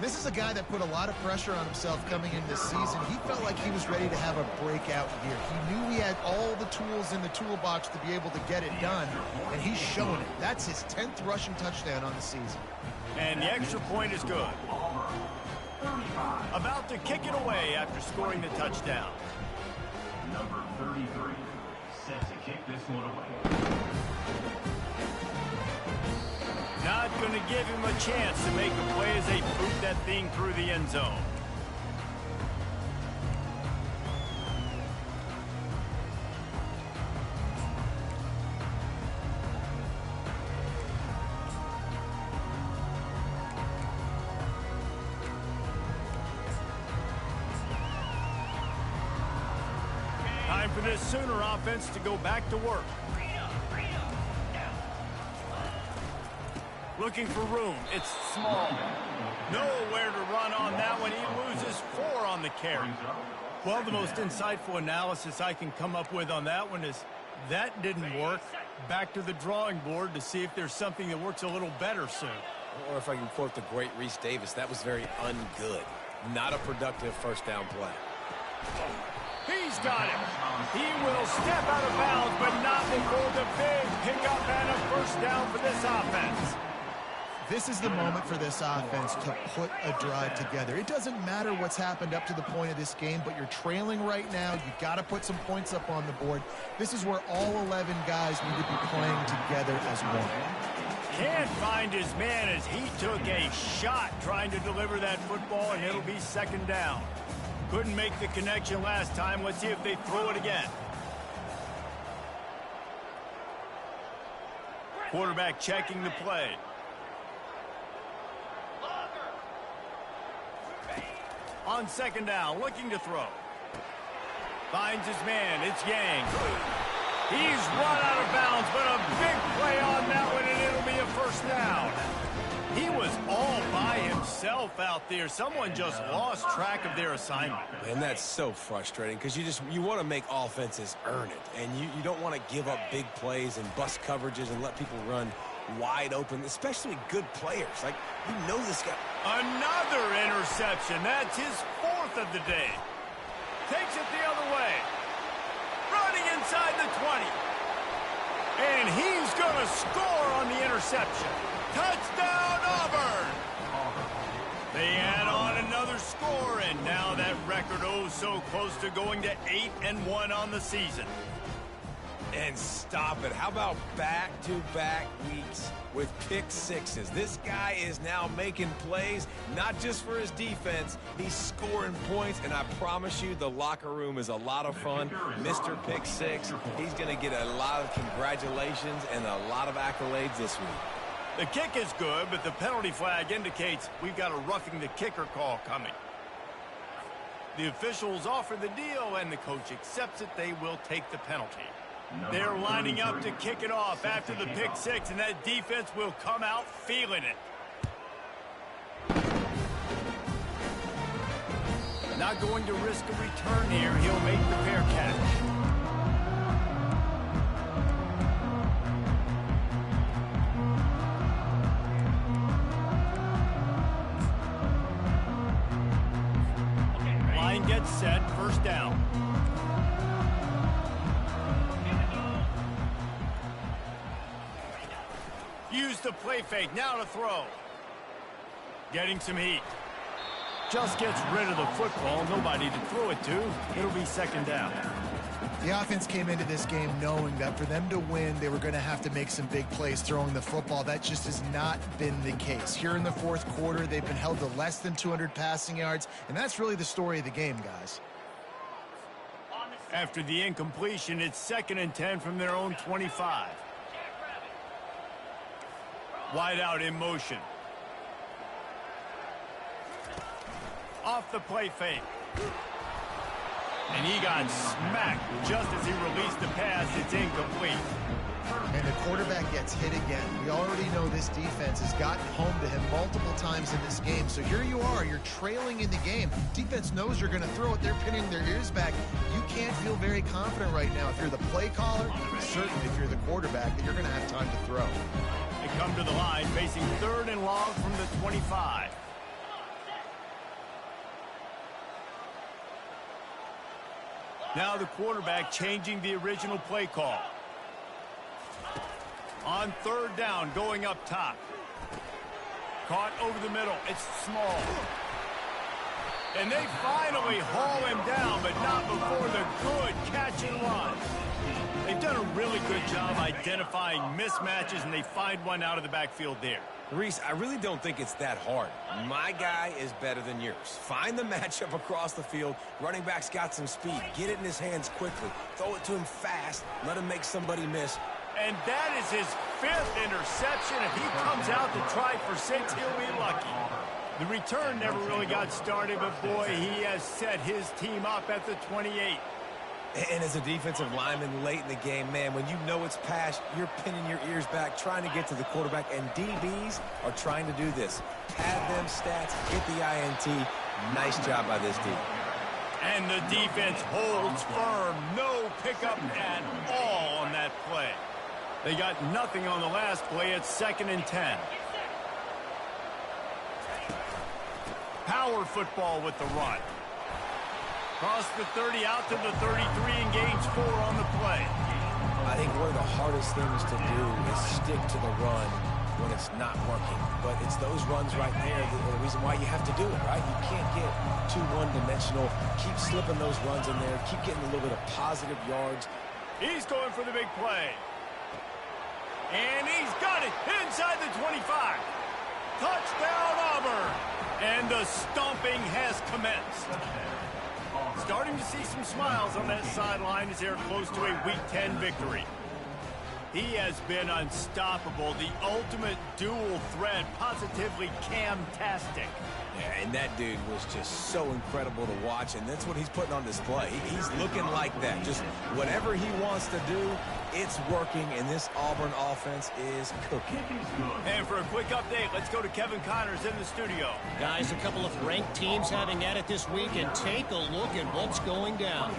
This is a guy that put a lot of pressure on himself coming into this season. He felt like he was ready to have a breakout year. He knew he had all the tools in the toolbox to be able to get it done, and he's showing it. That's his 10th rushing touchdown on the season. And the extra point is good. About to kick it away after scoring the touchdown. Number 33, set to kick this one away. Not going to give him a chance to make a play as they boot that thing through the end zone. Time for this Sooner offense to go back to work. Looking for room. It's small. Nowhere to run on that one. He loses 4 on the carry. Well, the most insightful analysis I can come up with on that one is that didn't work. Back to the drawing board to see if there's something that works a little better soon. Or if I can quote the great Reese Davis, that was very ungood. Not a productive first down play. He's got it. He will step out of bounds, but not before the big pickup and a first down for this offense. This is the moment for this offense to put a drive together. It doesn't matter what's happened up to the point of this game, but you're trailing right now. You've got to put some points up on the board. This is where all 11 guys need to be playing together as one. Can't find his man as he took a shot trying to deliver that football, and it'll be second down. Couldn't make the connection last time. Let's see if they throw it again. Quarterback checking the play. On second down, looking to throw. Finds his man. It's Yang. He's run out of bounds, but a big play on that one, and it'll be a first down. He was all by himself out there. Someone just lost track of their assignment. And that's so frustrating because you want to make offenses earn it. And you don't want to give up big plays and bust coverages and let people run wide open, especially good players. Like, you know this guy. Another interception. That's his 4th of the day. Takes it the other way. Running inside the 20. And he's going to score on the interception. Touchdown, Auburn! They add on another score, and now that record oh so close to going to 8-1 on the season. And stop it. How about back-to-back weeks with pick sixes? This guy is now making plays, not just for his defense. He's scoring points, and I promise you the locker room is a lot of fun. Mr. Pick Six, he's going to get a lot of congratulations and a lot of accolades this week. The kick is good, but the penalty flag indicates we've got a roughing the kicker call coming. The officials offer the deal, and the coach accepts it. They will take the penalty. They're lining up to kick it off after the pick six, and that defense will come out feeling it. Not going to risk a return here. He'll make the fair catch. Line gets set, first down. the play fake. Now to throw. Getting some heat. Just gets rid of the football. Nobody to throw it to. It'll be second down. The offense came into this game knowing that for them to win, they were going to have to make some big plays throwing the football. That just has not been the case. Here in the fourth quarter, they've been held to less than 200 passing yards, and that's really the story of the game, guys. After the incompletion, it's 2nd and 10 from their own 25. Wide out in motion. Off the play fake. And he got smacked just as he released the pass. It's incomplete. And the quarterback gets hit again. We already know this defense has gotten home to him multiple times in this game. So here you are, you're trailing in the game. Defense knows you're going to throw it. They're pinning their ears back. You can't feel very confident right now if you're the play caller, certainly if you're the quarterback, that you're going to have time to throw. They come to the line facing 3rd and long from the 25. Now the quarterback changing the original play call. On 3rd down, going up top. Caught over the middle. It's small. And they finally haul him down, but not before the good catch and run. They've done a really good job identifying mismatches, and they find one out of the backfield there. Reese, I really don't think it's that hard. My guy is better than yours. Find the matchup across the field. Running back's got some speed. Get it in his hands quickly. Throw it to him fast. Let him make somebody miss. And that is his 5th interception. If he comes out to try for 6, he'll be lucky. The return never really got started, but boy, he has set his team up at the 28. And as a defensive lineman late in the game, man, when you know it's past, you're pinning your ears back, trying to get to the quarterback, and DBs are trying to do this. Pad them stats, get the INT. Nice job by this D. And the defense holds firm. No pickup at all on that play. They got nothing on the last play. It's 2nd and 10. Power football with the run. Cross the 30 out to the 33 and gains 4 on the play. I think one of the hardest things to do is stick to the run when it's not working. But it's those runs right there that are the reason why you have to do it, right? You can't get too one-dimensional. Keep slipping those runs in there. Keep getting a little bit of positive yards. He's going for the big play. And he's got it inside the 25. Touchdown, Auburn. And the stomping has commenced. Starting to see some smiles on that sideline as they're close to a Week 10 victory. He has been unstoppable, the ultimate dual threat, positively Cam-tastic. Yeah, and that dude was just so incredible to watch, and that's what he's putting on display. He's looking like that. Just whatever he wants to do, it's working, and this Auburn offense is cooking. And for a quick update, let's go to Kevin Connors in the studio. Guys, a couple of ranked teams having at it this week, and take a look at what's going down.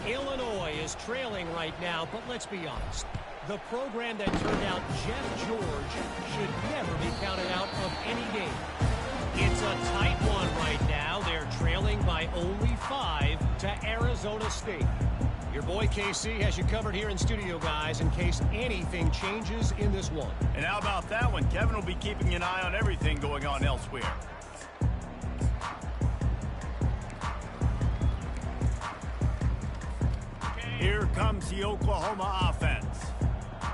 Illinois is trailing right now, but let's be honest. The program that turned out Jeff George should never be counted out of any game. It's a tight one right now. They're trailing by only 5 to Arizona State. Your boy KC has you covered here in studio, guys, in case anything changes in this one. And how about that one? Kevin will be keeping an eye on everything going on elsewhere. Here comes the Oklahoma offense.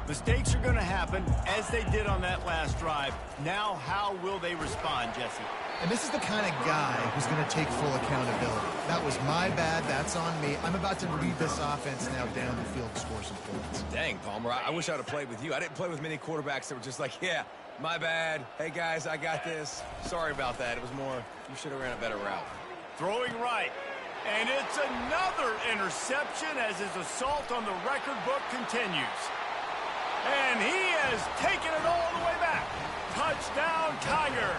Mistakes are going to happen, as they did on that last drive. Now, how will they respond, Jesse? And this is the kind of guy who's going to take full accountability. That was my bad. That's on me. I'm about to lead this offense now down the field to score some points. Dang, Palmer, I wish I'd have played with you. I didn't play with many quarterbacks that were just like, yeah, my bad. Hey, guys, I got this. Sorry about that. It was more, you should have ran a better route. Throwing right. And it's another interception as his assault on the record book continues. And he has taken it all the way back. Touchdown, Tiger.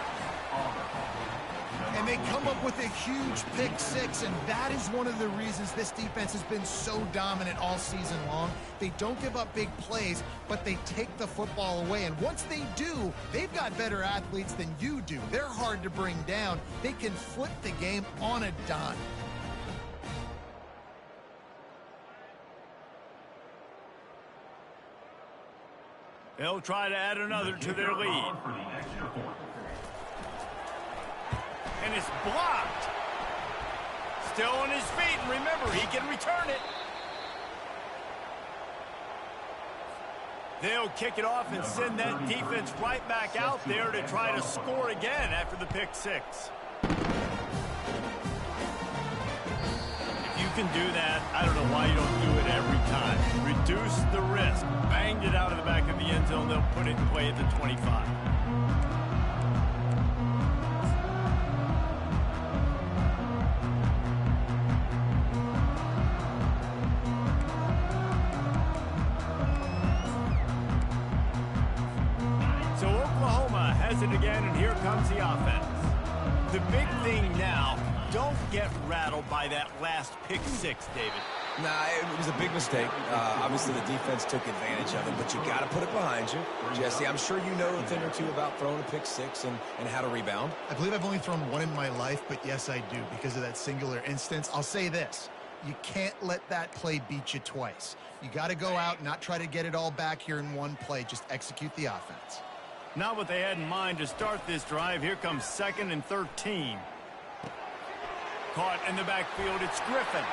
And they come up with a huge pick 6, and that is one of the reasons this defense has been so dominant all season long. They don't give up big plays, but they take the football away. And once they do, they've got better athletes than you do. They're hard to bring down. They can flip the game on a dime. They'll try to add another to their lead. And it's blocked. Still on his feet, and remember, he can return it. They'll kick it off and send that defense right back out there to try to score again after the pick six. If you can do that, I don't know why you don't do it every time. Reduce the risk. Banged it out of the back of the end zone. They'll put it in play at the 25. It again, and here comes the offense. The big thing now, don't get rattled by that last pick six, David. Nah, it was a big mistake. Obviously, the defense took advantage of it, but you got to put it behind you. Jesse, I'm sure you know a thing or two about throwing a pick six and how to rebound. I believe I've only thrown one in my life, but yes, I do because of that singular instance. I'll say this. You can't let that play beat you twice. You got to go out and not try to get it all back here in one play. Just execute the offense. Not what they had in mind to start this drive. Here comes 2nd and 13. Caught in the backfield. It's Griffin.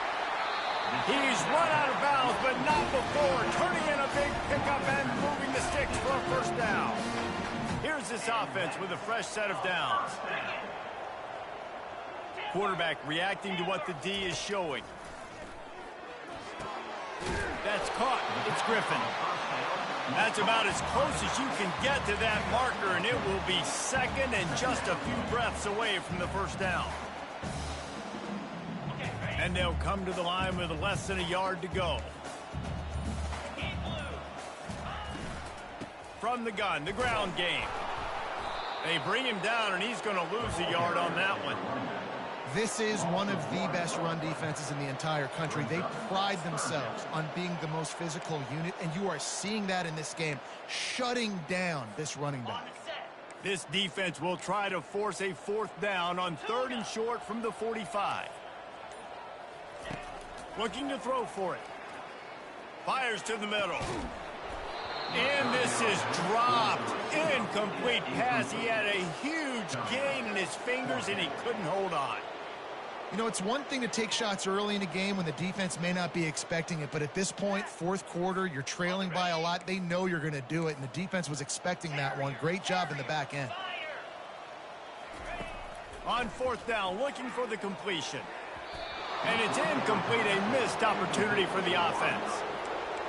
He's run out of bounds, but not before. Turning in a big pickup and moving the sticks for a first down. Here's this offense with a fresh set of downs. Quarterback reacting to what the D is showing. That's caught. It's Griffin. That's about as close as you can get to that marker, and it will be 2nd and just a few breaths away from the first down. And they'll come to the line with less than a yard to go. From the gun, the ground game. They bring him down, and he's going to lose a yard on that one. This is one of the best run defenses in the entire country. They pride themselves on being the most physical unit, and you are seeing that in this game, shutting down this running back. This defense will try to force a 4th down on 3rd and short from the 45. Looking to throw for it. Fires to the middle. And this is dropped. Incomplete pass. He had a huge gain in his fingers, and he couldn't hold on. You know, it's one thing to take shots early in a game when the defense may not be expecting it, but at this point, 4th quarter, you're trailing by a lot. They know you're going to do it, and the defense was expecting that one. Great job in the back end. On 4th down, looking for the completion. And it's incomplete, a missed opportunity for the offense.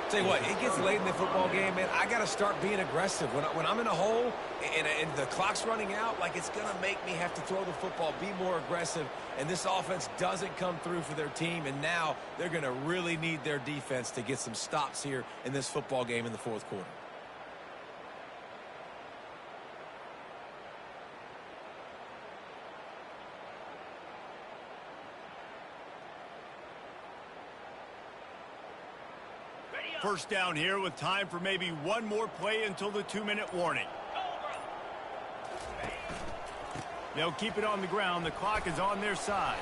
Tell you what, it gets late in the football game, man. I got to start being aggressive. When I'm in a hole and the clock's running out, like, it's going to make me have to throw the football, be more aggressive. And this offense doesn't come through for their team, and now they're going to really need their defense to get some stops here in this football game in the 4th quarter. First down here with time for maybe one more play until the 2-minute warning. They'll keep it on the ground. The clock is on their side.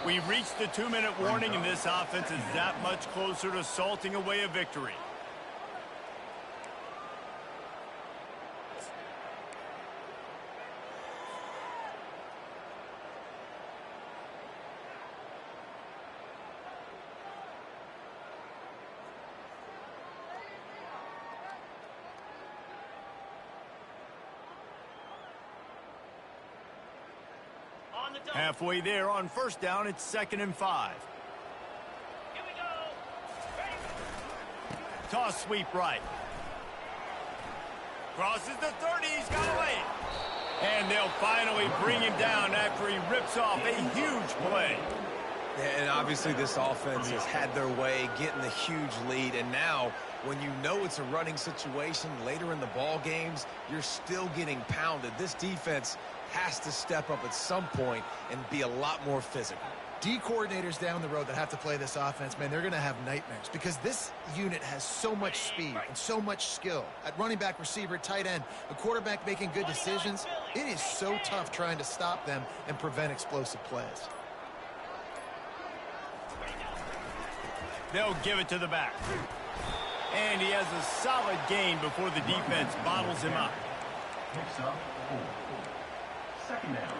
We've reached the 2-minute warning, and this offense is that much closer to salting away a victory. Halfway there on first down, it's 2nd and 5. Here we go. Toss sweep right. Crosses the 30, he's got away. And they'll finally bring him down after he rips off a huge play. And obviously this offense has had their way, getting the huge lead. And now, when you know it's a running situation later in the ball games, you're still getting pounded. This defense has to step up at some point and be a lot more physical. D coordinators down the road that have to play this offense, man, they're going to have nightmares because this unit has so much speed and so much skill. At running back, receiver, tight end, a quarterback making good decisions, it is so tough trying to stop them and prevent explosive plays. They'll give it to the back. And he has a solid gain before the defense bottles him up. Picks up 4. Second down.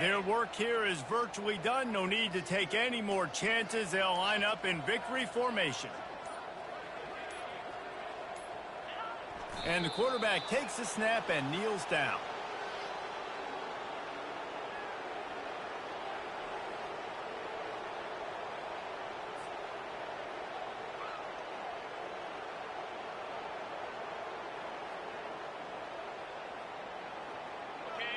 Their work here is virtually done. No need to take any more chances. They'll line up in victory formation. And the quarterback takes the snap and kneels down.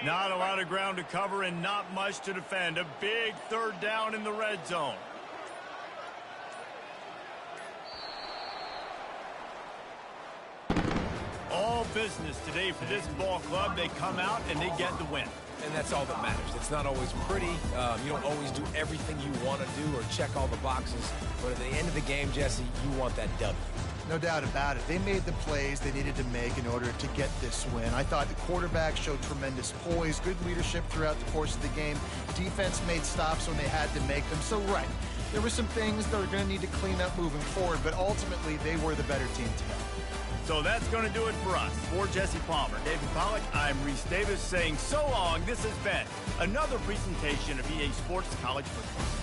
Not a lot of ground to cover and not much to defend. A big third down in the red zone. All business today for this ball club. They come out and they get the win. And that's all that matters. It's not always pretty. You don't always do everything you want to do or check all the boxes. But at the end of the game, Jesse, you want that W. No doubt about it. They made the plays they needed to make in order to get this win. I thought the quarterback showed tremendous poise, good leadership throughout the course of the game. Defense made stops when they had to make them. So, right, there were some things that are going to need to clean up moving forward, but ultimately they were the better team today. So that's going to do it for us. For Jesse Palmer, David Pollack, I'm Reese Davis saying so long. This has been another presentation of EA Sports College Football.